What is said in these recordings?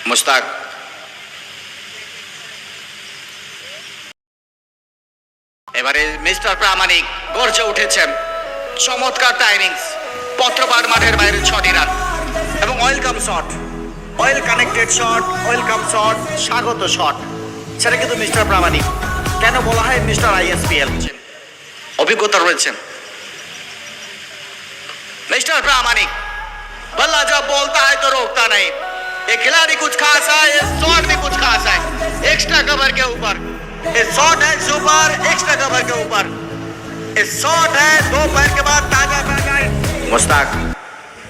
মুস্তাক এবারে মিস্টার প্রামাণিক গর্জে উঠেছেন। চমৎকার টাইমিংস, পত্রপাড় মাঠের বাইরে 6টি রান এবং welcome shot, well connected shot, welcome shot, স্বাগত শট। সেটা কিন্তু মিস্টার প্রামাণিক। কেন বলা হয় মিস্টার আইএসপিএল? অভিজ্ঞতা রয়েছেন मिस्टर प्रामाणिक। बल्ला जब बोलता है तो रोकता नहीं। ये खिलाड़ी कुछ खास है, ये शॉट भी कुछ खास है। एक्स्ट्रा कवर के ऊपर ये शॉट है, सुपर एक्स्ट्रा कवर के ऊपर ये शॉट है। 2 पैर के बाद ताजा मुस्ताक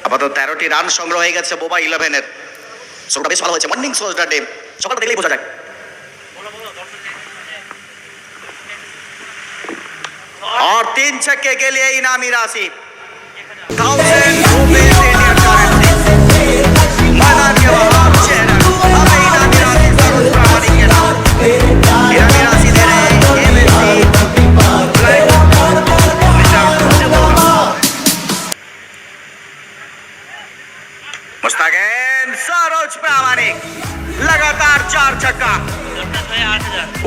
আপাতত 13টি রান সংগ্রহ হয়ে গেছে বোবা 11-এর। শুরুটা বেশ ভালো হয়েছে। মর্নিং সোলজার ডে সকালটা দেখলেই বোঝা যায়। और 3 छक्के के लिए इनामी राशि 1000 रुपीज इंडियन करेंसी। मैदान के बाहर 6 रन। अब इनामी राशि सरोज प्रामाणिक के नाम। इनामी राशि दे रहे हैं एमएससी मुस्ताकिन सरोज प्रामाणिक लगातार 4 छक्का।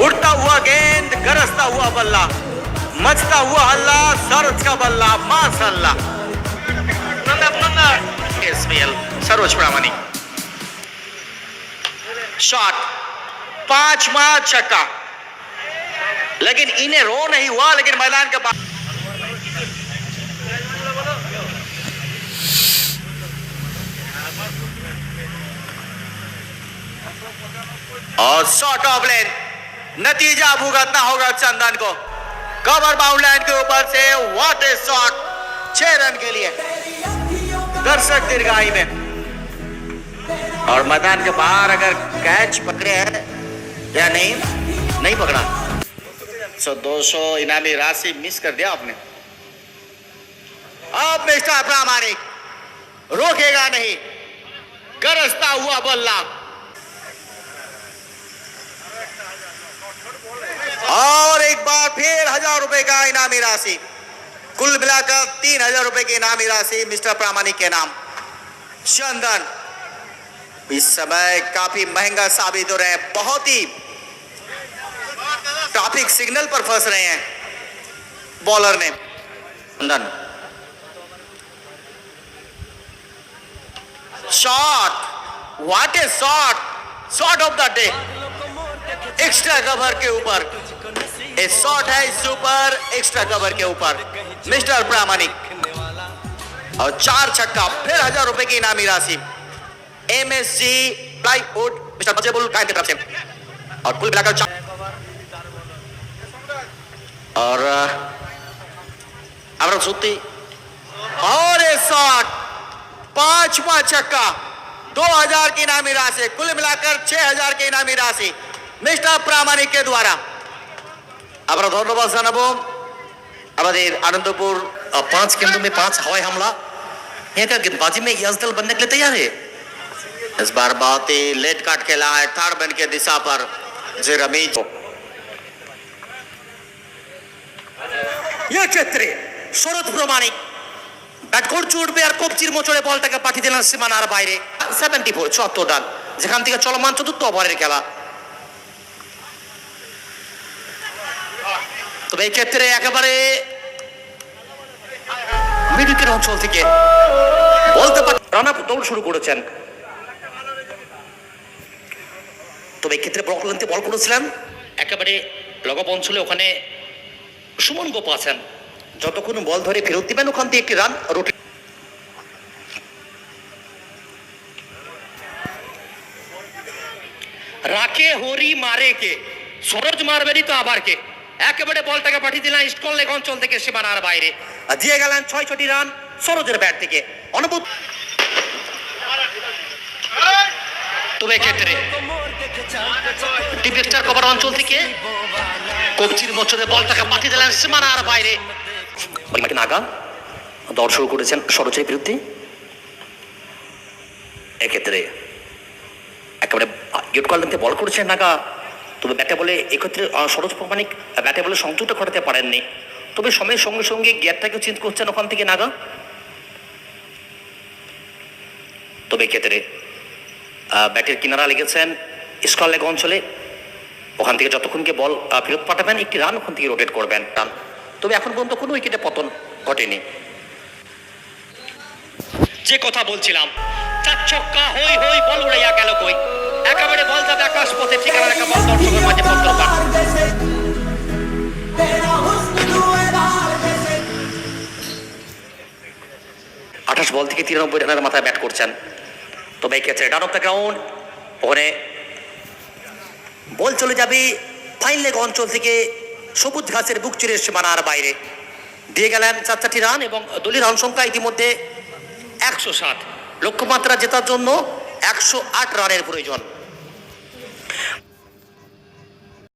उड़ता हुआ गेंद, गरजता हुआ बल्ला, मचता हुआ हल्ला, सरोज का बल्ला, माशाअल्लाह। एसपीएल सरोज प्रामाणिक शॉट 5वां छक्का, लेकिन इन्हें रो नहीं हुआ। लेकिन मैदान के बाहर और शॉट ऑफ लेन, नतीजा भुगतना होगा चंदन को। कवर बाउंड लाइन के ऊपर से व्हाट ए शॉट। 6 रन के लिए दर्शक दीर्घाई में। और मैदान के बाहर अगर कैच पकड़े हैं या नहीं पकड़ा, 200 इनामी राशि मिस कर दिया आपने। अब मिस्टर प्रामाणिक रोकेगा नहीं, गरजता हुआ बल्ला और एक बार फिर 1000 रुपए का इनामी राशि। कुल मिलाकर 3000 रुपए की इनामी राशि मिस्टर प्रामाणिक के नाम। चंदन इस समय काफी महंगा साबित हो रहे हैं। बहुत ही ट्रैफिक सिग्नल पर फंस रहे हैं बॉलर ने। Chandan shot, what a shot, shot of the day, extra cover के ऊपर शॉट है, सुपर एक्स्ट्रा कवर के ऊपर मिस्टर प्रामाणिक। और 4 छक्का, फिर 1000 रुपए की इनामी राशि एमएससी प्लाईवुड मिस्टर मजेबुल कायम की तरफ से। और कुल मिलाकर और अमर सूती और ये शॉट 5वां छक्का, 2000 की इनामी राशि। कुल मिलाकर 6000 की इनामी राशि मिस्टर प्रामाणिक के द्वारा। আমরা ধন্যবাদ জানাবো আমাদের आनंदपुर 5 केंद्रों में 5 हवाई हमला। यहाँ का गेंदबाजी में यजदल बनने के लिए तैयार है। इस बार बहुत ही लेट काट खेला है थर्ड मैन के दिशा पर जे रमीज। ये क्षेत्र সরোজ প্রামাণিক ব্যাট করছে, উঠবে আর কবজির মোচড়ে বলটাকে পাঠিয়ে দিলেন সীমানার বাইরে। 74 74 রান, যেখান থেকে চলমান 4র্থ ওভারের খেলা। তবে এই ক্ষেত্রে একেবারে মিডউইকেট অঞ্চল থেকে বলতে পারেন রান আপ দৌড় শুরু করেছেন। তবে এই ক্ষেত্রে ব্রকল্যান্ডে বল করেছিলেন একেবারে লগব অঞ্চলে। ওখানে সুমন গোপ আছেন, যতক্ষণ বল ধরে ফেরত দিবেন ওখান থেকে একটি রান রুটি। রাখে হরি মারে কে, সরোজ মারবেনি তো আবার কে। একেবারে বলটাকে পাঠিয়ে দিলেন স্কল লেগ অঞ্চল থেকে সীমানার বাইরে। দিয়ে গেলেন 6টি রান সরোজের ব্যাট থেকে। অনুভূত তবে ক্ষেত্রে ডিফেক্টার কভার অঞ্চল থেকে কবজির মোচড়ে বলটাকে পাঠিয়ে দিলেন সীমানার বাইরে। নাগা দৌড় শুরু করেছেন সরোজের বিরুদ্ধে। এক্ষেত্রে একেবারে গেট কলতে বল করেছেন নাগা। তবে ব্যাটে বলে এক্ষেত্রে সরোজ প্রামাণিক ব্যাটে বলে সংযুক্ত ঘটাতে পারেননি। তবে সময়ের সঙ্গে সঙ্গে গিয়ারটাকে চেঞ্জ করছেন ওখান থেকে নাগা। তবে এক্ষেত্রে ব্যাটের কিনারা লেগেছেন স্কয়ার লেগ অঞ্চলে। ওখান থেকে যতক্ষণকে বল ফেরত পাঠাবেন একটি রান ওখান থেকে রোটেট করবেন রান। তবে এখন পর্যন্ত কোনো উইকেটে পতন ঘটেনি। যে কথা বলছিলাম, 4 ছক্কা হই হই বল উড়াইয়া গেল কই, একেবারে বল যাবে আকাশ পথে, ঠিকানা রাখা বল দর্শকের মাঝে পত্র পান। 28 বল থেকে 93 রানের মাথায় ব্যাট করছেন। তবে এই ক্ষেত্রে রান অফ দ্য গ্রাউন্ড, ওখানে বল চলে যাবে ফাইন লেগ অঞ্চল থেকে সবুজ ঘাসের বুক চিরে সীমানার বাইরে। দিয়ে গেলেন 4টি রান এবং দলীয় রান সংখ্যা ইতিমধ্যে 107। লক্ষ্যমাত্রা জেতার জন্য 108 রানের প্রয়োজন।